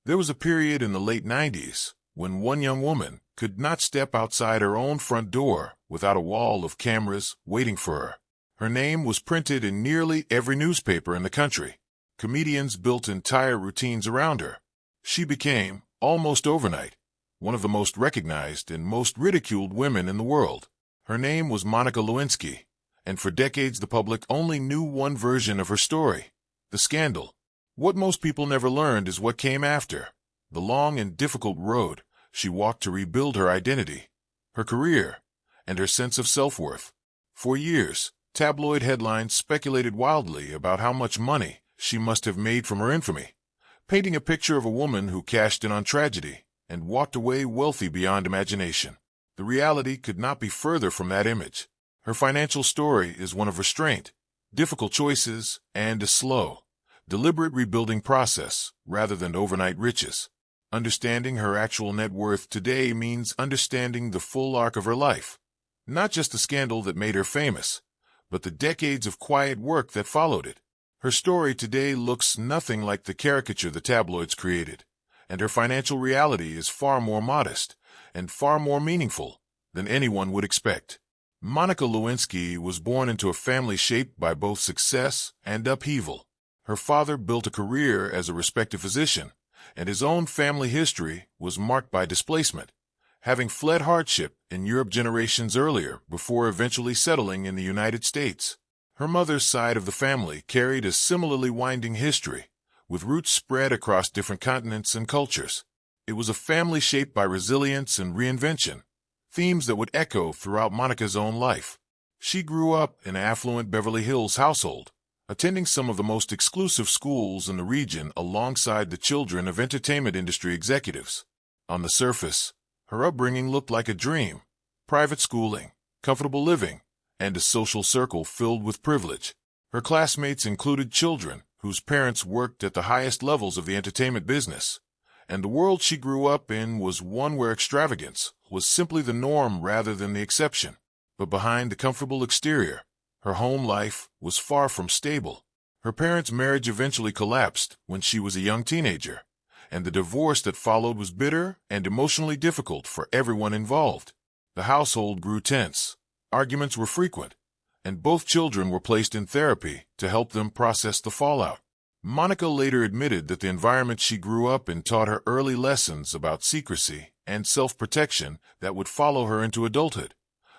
There was a period in the late 90s when one young woman could not step outside her own front door without a wall of cameras waiting for her. Her name was printed in nearly every newspaper in the country. Comedians built entire routines around her. She became, almost overnight, one of the most recognized and most ridiculed women in the world. Her name was Monica Lewinsky, and for decades the public only knew one version of her story, the scandal. What most people never learned is what came after, the long and difficult road she walked to rebuild her identity, her career, and her sense of self-worth. For years, tabloid headlines speculated wildly about how much money she must have made from her infamy, painting a picture of a woman who cashed in on tragedy and walked away wealthy beyond imagination. The reality could not be further from that image. Her financial story is one of restraint, difficult choices, and a slow, deliberate rebuilding process rather than overnight riches. Understanding her actual net worth today means understanding the full arc of her life, not just the scandal that made her famous, but the decades of quiet work that followed it. Her story today looks nothing like the caricature the tabloids created, and her financial reality is far more modest and far more meaningful than anyone would expect. Monica Lewinsky was born into a family shaped by both success and upheaval. Her father built a career as a respected physician, and his own family history was marked by displacement, having fled hardship in Europe generations earlier before eventually settling in the United States. Her mother's side of the family carried a similarly winding history, with roots spread across different continents and cultures. It was a family shaped by resilience and reinvention, themes that would echo throughout Monica's own life. She grew up in an affluent Beverly Hills household, attending some of the most exclusive schools in the region alongside the children of entertainment industry executives. On the surface, her upbringing looked like a dream: private schooling, comfortable living, and a social circle filled with privilege. Her classmates included children whose parents worked at the highest levels of the entertainment business, and the world she grew up in was one where extravagance was simply the norm rather than the exception. But behind the comfortable exterior, her home life was far from stable. Her parents' marriage eventually collapsed when she was a young teenager, and the divorce that followed was bitter and emotionally difficult for everyone involved. The household grew tense, arguments were frequent, and both children were placed in therapy to help them process the fallout. Monica later admitted that the environment she grew up in taught her early lessons about secrecy and self-protection that would follow her into adulthood,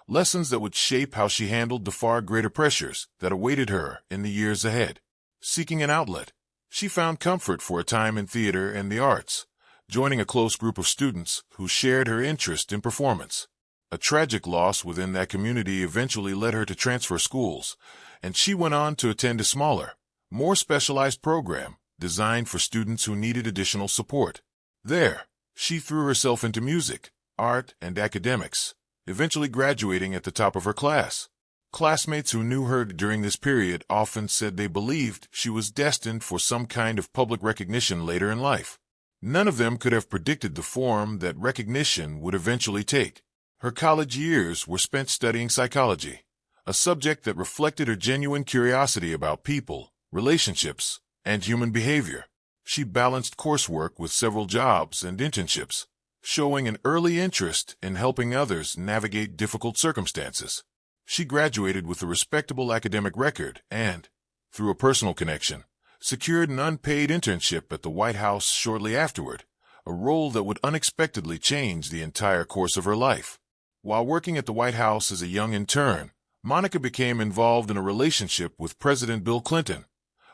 lessons that would shape how she handled the far greater pressures that awaited her in the years ahead. Seeking an outlet, she found comfort for a time in theater and the arts, joining a close group of students who shared her interest in performance. A tragic loss within that community eventually led her to transfer schools, and she went on to attend a smaller, more specialized program designed for students who needed additional support. There, she threw herself into music, art, and academics, eventually graduating at the top of her class. Classmates who knew her during this period often said they believed she was destined for some kind of public recognition later in life. None of them could have predicted the form that recognition would eventually take. Her college years were spent studying psychology, a subject that reflected her genuine curiosity about people, relationships, and human behavior. She balanced coursework with several jobs and internships, showing an early interest in helping others navigate difficult circumstances. She graduated with a respectable academic record and, through a personal connection, secured an unpaid internship at the White House shortly afterward, a role that would unexpectedly change the entire course of her life. While working at the White House as a young intern, Monica became involved in a relationship with President Bill Clinton,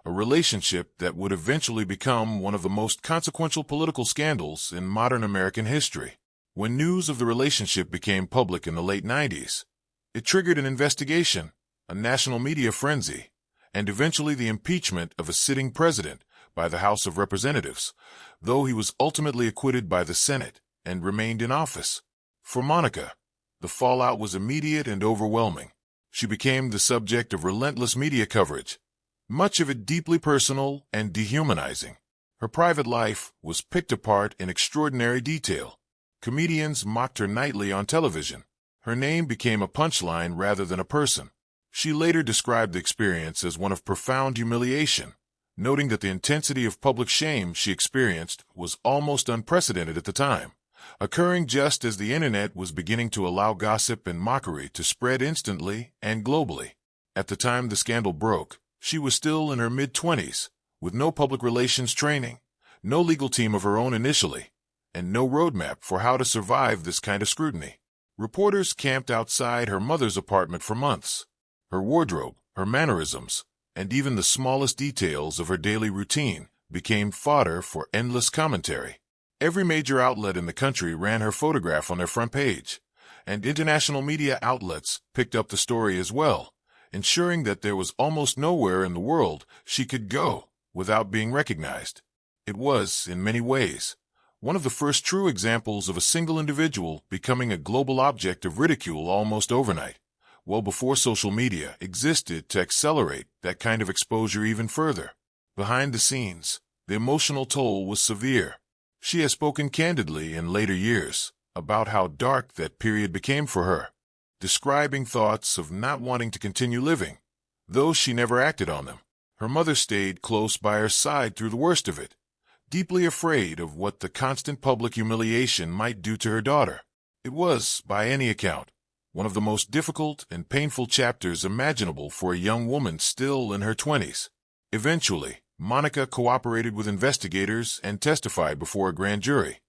a relationship that would eventually become one of the most consequential political scandals in modern American history. When news of the relationship became public in the late 90s, it triggered an investigation, a national media frenzy, and eventually the impeachment of a sitting president by the House of Representatives, though he was ultimately acquitted by the Senate and remained in office. For Monica, the fallout was immediate and overwhelming. She became the subject of relentless media coverage, much of it deeply personal and dehumanizing. Her private life was picked apart in extraordinary detail. Comedians mocked her nightly on television. Her name became a punchline rather than a person. She later described the experience as one of profound humiliation, noting that the intensity of public shame she experienced was almost unprecedented at the time, occurring just as the internet was beginning to allow gossip and mockery to spread instantly and globally. At the time the scandal broke, she was still in her mid-20s, with no public relations training, no legal team of her own initially, and no roadmap for how to survive this kind of scrutiny. Reporters camped outside her mother's apartment for months. Her wardrobe, her mannerisms, and even the smallest details of her daily routine became fodder for endless commentary. Every major outlet in the country ran her photograph on their front page, and international media outlets picked up the story as well, ensuring that there was almost nowhere in the world she could go without being recognized. It was, in many ways, one of the first true examples of a single individual becoming a global object of ridicule almost overnight, well before social media existed to accelerate that kind of exposure even further. Behind the scenes, the emotional toll was severe. She has spoken candidly in later years about how dark that period became for her, describing thoughts of not wanting to continue living, though she never acted on them. Her mother stayed close by her side through the worst of it, deeply afraid of what the constant public humiliation might do to her daughter. It was, by any account, one of the most difficult and painful chapters imaginable for a young woman still in her 20s. Eventually, Monica cooperated with investigators and testified before a grand jury,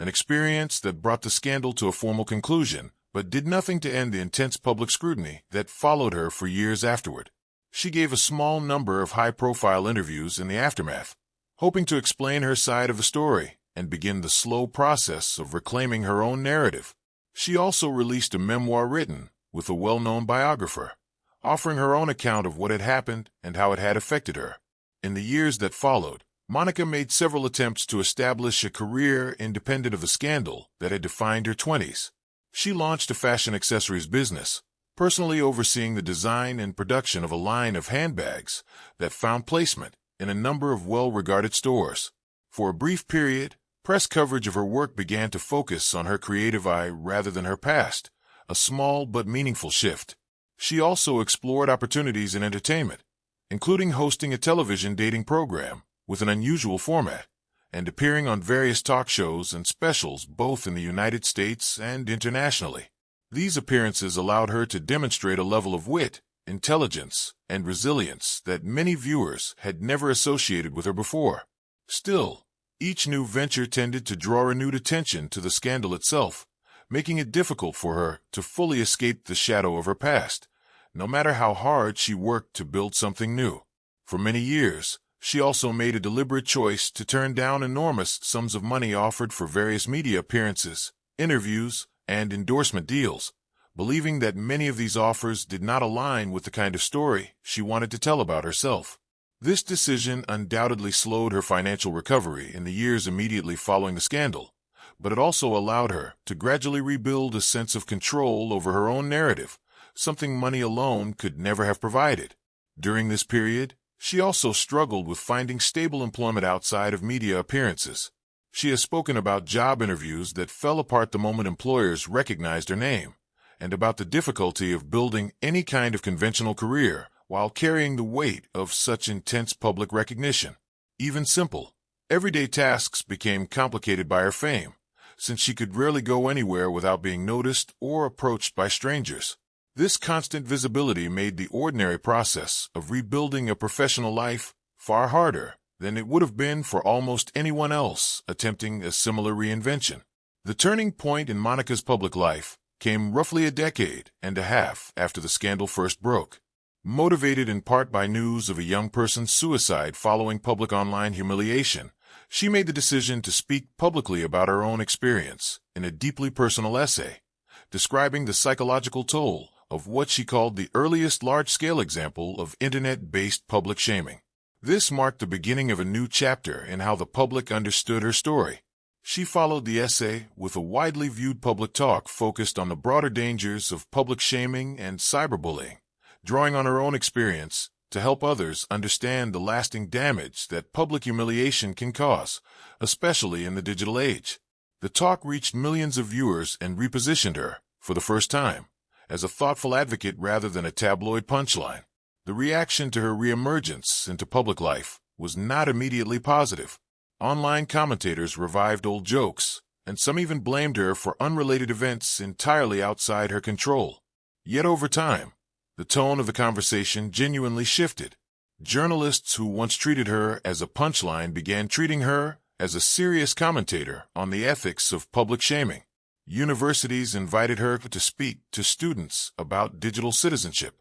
an experience that brought the scandal to a formal conclusion, but did nothing to end the intense public scrutiny that followed her for years afterward. She gave a small number of high-profile interviews in the aftermath, hoping to explain her side of the story and begin the slow process of reclaiming her own narrative. She also released a memoir written with a well-known biographer, offering her own account of what had happened and how it had affected her. In the years that followed, Monica made several attempts to establish a career independent of the scandal that had defined her 20s. She launched a fashion accessories business, personally overseeing the design and production of a line of handbags that found placement in a number of well-regarded stores. For a brief period, press coverage of her work began to focus on her creative eye rather than her past, a small but meaningful shift. She also explored opportunities in entertainment, including hosting a television dating program with an unusual format, and appearing on various talk shows and specials both in the United States and internationally. These appearances allowed her to demonstrate a level of wit, intelligence, and resilience that many viewers had never associated with her before. Still, each new venture tended to draw renewed attention to the scandal itself, making it difficult for her to fully escape the shadow of her past, no matter how hard she worked to build something new. For many years, she also made a deliberate choice to turn down enormous sums of money offered for various media appearances, interviews, and endorsement deals, believing that many of these offers did not align with the kind of story she wanted to tell about herself. This decision undoubtedly slowed her financial recovery in the years immediately following the scandal, but it also allowed her to gradually rebuild a sense of control over her own narrative, something money alone could never have provided. During this period, she also struggled with finding stable employment outside of media appearances. She has spoken about job interviews that fell apart the moment employers recognized her name, and about the difficulty of building any kind of conventional career while carrying the weight of such intense public recognition. Even simple, everyday tasks became complicated by her fame, since she could rarely go anywhere without being noticed or approached by strangers. This constant visibility made the ordinary process of rebuilding a professional life far harder than it would have been for almost anyone else attempting a similar reinvention. The turning point in Monica's public life came roughly a decade and a half after the scandal first broke. Motivated in part by news of a young person's suicide following public online humiliation, she made the decision to speak publicly about her own experience in a deeply personal essay, describing the psychological toll of what she called the earliest large-scale example of internet-based public shaming. This marked the beginning of a new chapter in how the public understood her story. She followed the essay with a widely viewed public talk focused on the broader dangers of public shaming and cyberbullying, drawing on her own experience to help others understand the lasting damage that public humiliation can cause, especially in the digital age. The talk reached millions of viewers and repositioned her, for the first time, as a thoughtful advocate rather than a tabloid punchline. The reaction to her reemergence into public life was not immediately positive. Online commentators revived old jokes, and some even blamed her for unrelated events entirely outside her control. Yet over time, the tone of the conversation genuinely shifted. Journalists who once treated her as a punchline began treating her as a serious commentator on the ethics of public shaming. Universities invited her to speak to students about digital citizenship.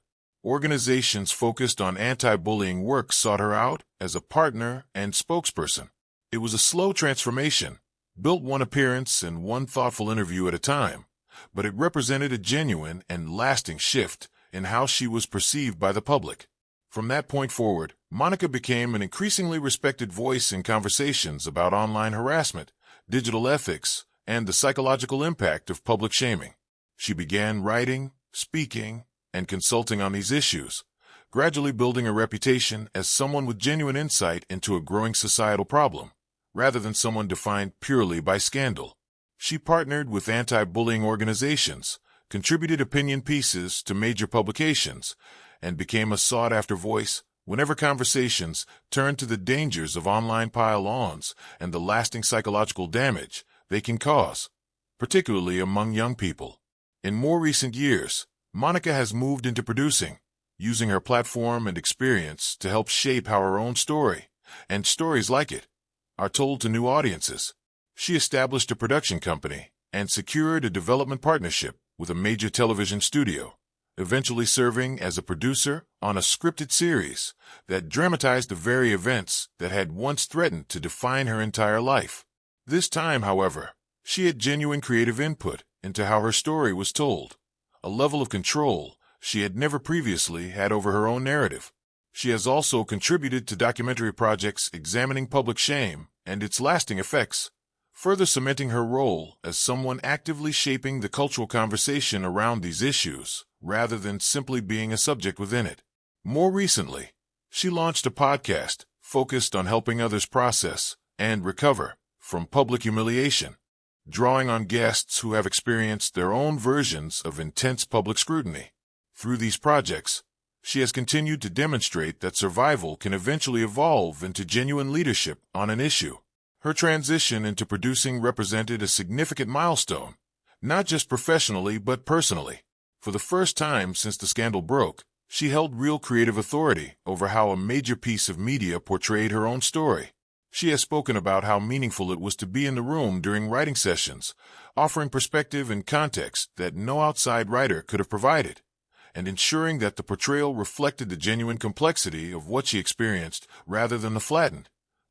Organizations focused on anti-bullying work sought her out as a partner and spokesperson. It was a slow transformation, built one appearance and one thoughtful interview at a time, but it represented a genuine and lasting shift in how she was perceived by the public. From that point forward, Monica became an increasingly respected voice in conversations about online harassment, digital ethics, and the psychological impact of public shaming. She began writing, speaking, and consulting on these issues, gradually building a reputation as someone with genuine insight into a growing societal problem, rather than someone defined purely by scandal. She partnered with anti-bullying organizations, contributed opinion pieces to major publications, and became a sought-after voice whenever conversations turned to the dangers of online pile-ons and the lasting psychological damage they can cause, particularly among young people. In more recent years, Monica has moved into producing, using her platform and experience to help shape how her own story, and stories like it, are told to new audiences. She established a production company and secured a development partnership with a major television studio, eventually serving as a producer on a scripted series that dramatized the very events that had once threatened to define her entire life. This time, however, she had genuine creative input into how her story was told, a level of control she had never previously had over her own narrative. She has also contributed to documentary projects examining public shame and its lasting effects, further cementing her role as someone actively shaping the cultural conversation around these issues, rather than simply being a subject within it. More recently, she launched a podcast focused on helping others process and recover from public humiliation, drawing on guests who have experienced their own versions of intense public scrutiny. Through these projects, she has continued to demonstrate that survival can eventually evolve into genuine leadership on an issue. Her transition into producing represented a significant milestone, not just professionally but personally. For the first time since the scandal broke, she held real creative authority over how a major piece of media portrayed her own story. She has spoken about how meaningful it was to be in the room during writing sessions, offering perspective and context that no outside writer could have provided, and ensuring that the portrayal reflected the genuine complexity of what she experienced rather than the flattened,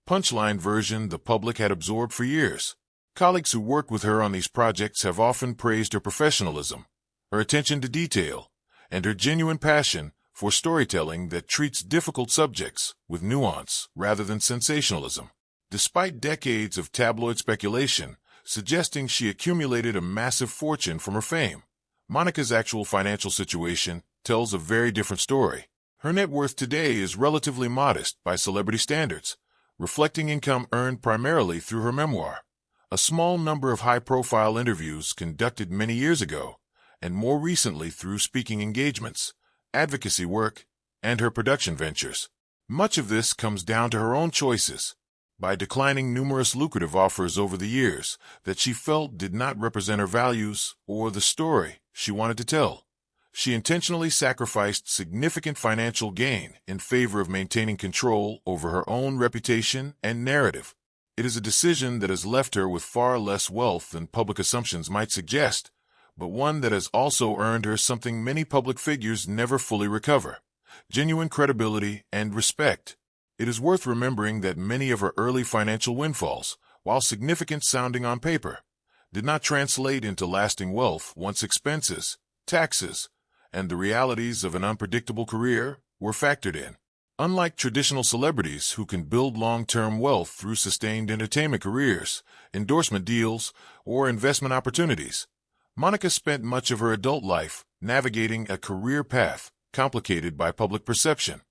punchline version the public had absorbed for years. Colleagues who worked with her on these projects have often praised her professionalism, her attention to detail, and her genuine passion for storytelling that treats difficult subjects with nuance rather than sensationalism. Despite decades of tabloid speculation suggesting she accumulated a massive fortune from her fame, Monica's actual financial situation tells a very different story. Her net worth today is relatively modest by celebrity standards, reflecting income earned primarily through her memoir, a small number of high-profile interviews conducted many years ago, and more recently through speaking engagements, advocacy work, and her production ventures. Much of this comes down to her own choices, by declining numerous lucrative offers over the years that she felt did not represent her values or the story she wanted to tell. She intentionally sacrificed significant financial gain in favor of maintaining control over her own reputation and narrative. It is a decision that has left her with far less wealth than public assumptions might suggest, but one that has also earned her something many public figures never fully recover: genuine credibility and respect. It is worth remembering that many of her early financial windfalls, while significant sounding on paper, did not translate into lasting wealth once expenses, taxes, and the realities of an unpredictable career were factored in. Unlike traditional celebrities who can build long-term wealth through sustained entertainment careers, endorsement deals, or investment opportunities, Monica spent much of her adult life navigating a career path complicated by public perception,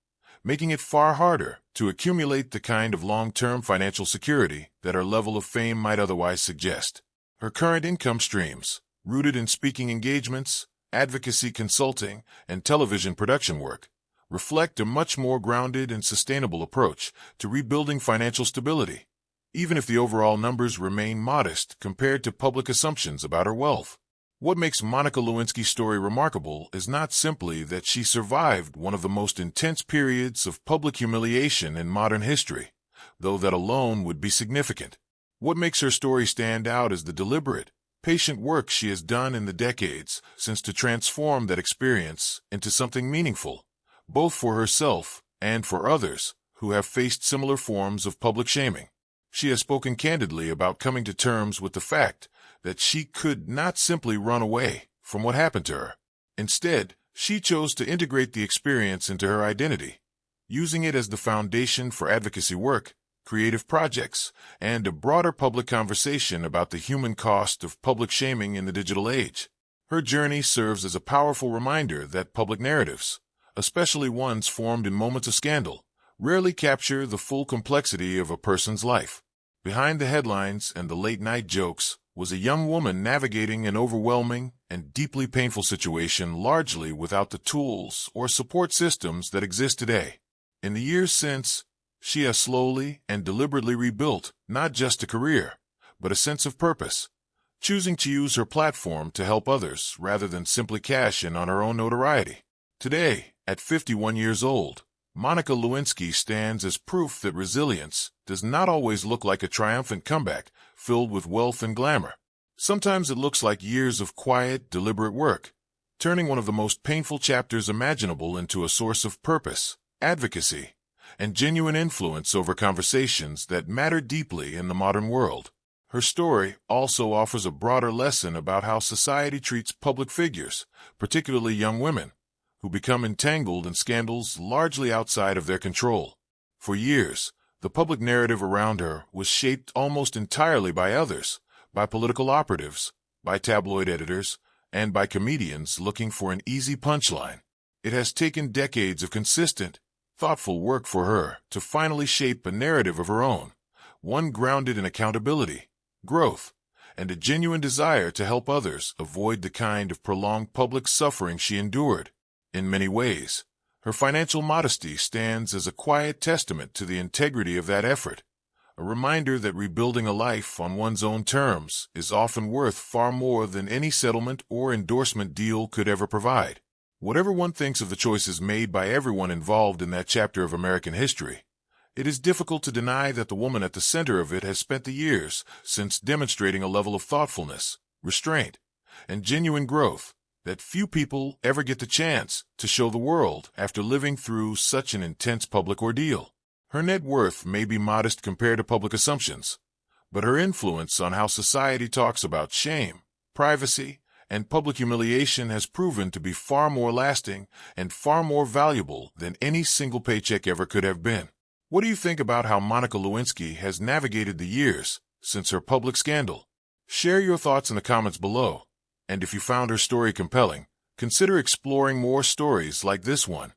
making it far harder to accumulate the kind of long-term financial security that her level of fame might otherwise suggest. Her current income streams, rooted in speaking engagements, advocacy consulting, and television production work, reflect a much more grounded and sustainable approach to rebuilding financial stability, even if the overall numbers remain modest compared to public assumptions about her wealth. What makes Monica Lewinsky's story remarkable is not simply that she survived one of the most intense periods of public humiliation in modern history, though that alone would be significant. What makes her story stand out is the deliberate, patient work she has done in the decades since to transform that experience into something meaningful, both for herself and for others who have faced similar forms of public shaming. She has spoken candidly about coming to terms with the fact that she could not simply run away from what happened to her. Instead, she chose to integrate the experience into her identity, using it as the foundation for advocacy work, creative projects, and a broader public conversation about the human cost of public shaming in the digital age. Her journey serves as a powerful reminder that public narratives, especially ones formed in moments of scandal, rarely capture the full complexity of a person's life. Behind the headlines and the late-night jokes was a young woman navigating an overwhelming and deeply painful situation largely without the tools or support systems that exist today. In the years since, she has slowly and deliberately rebuilt not just a career, but a sense of purpose, choosing to use her platform to help others rather than simply cash in on her own notoriety. Today, at 51 years old, Monica Lewinsky stands as proof that resilience does not always look like a triumphant comeback filled with wealth and glamour. Sometimes it looks like years of quiet, deliberate work, turning one of the most painful chapters imaginable into a source of purpose, advocacy, and genuine influence over conversations that matter deeply in the modern world. Her story also offers a broader lesson about how society treats public figures, particularly young women, who become entangled in scandals largely outside of their control. For years, the public narrative around her was shaped almost entirely by others, by political operatives, by tabloid editors, and by comedians looking for an easy punchline. It has taken decades of consistent, thoughtful work for her to finally shape a narrative of her own, one grounded in accountability, growth, and a genuine desire to help others avoid the kind of prolonged public suffering she endured. In many ways, her financial modesty stands as a quiet testament to the integrity of that effort, a reminder that rebuilding a life on one's own terms is often worth far more than any settlement or endorsement deal could ever provide. Whatever one thinks of the choices made by everyone involved in that chapter of American history, it is difficult to deny that the woman at the center of it has spent the years since demonstrating a level of thoughtfulness, restraint, and genuine growth that few people ever get the chance to show the world after living through such an intense public ordeal. Her net worth may be modest compared to public assumptions, but her influence on how society talks about shame, privacy, and public humiliation has proven to be far more lasting and far more valuable than any single paycheck ever could have been. What do you think about how Monica Lewinsky has navigated the years since her public scandal? Share your thoughts in the comments below. And if you found her story compelling, consider exploring more stories like this one.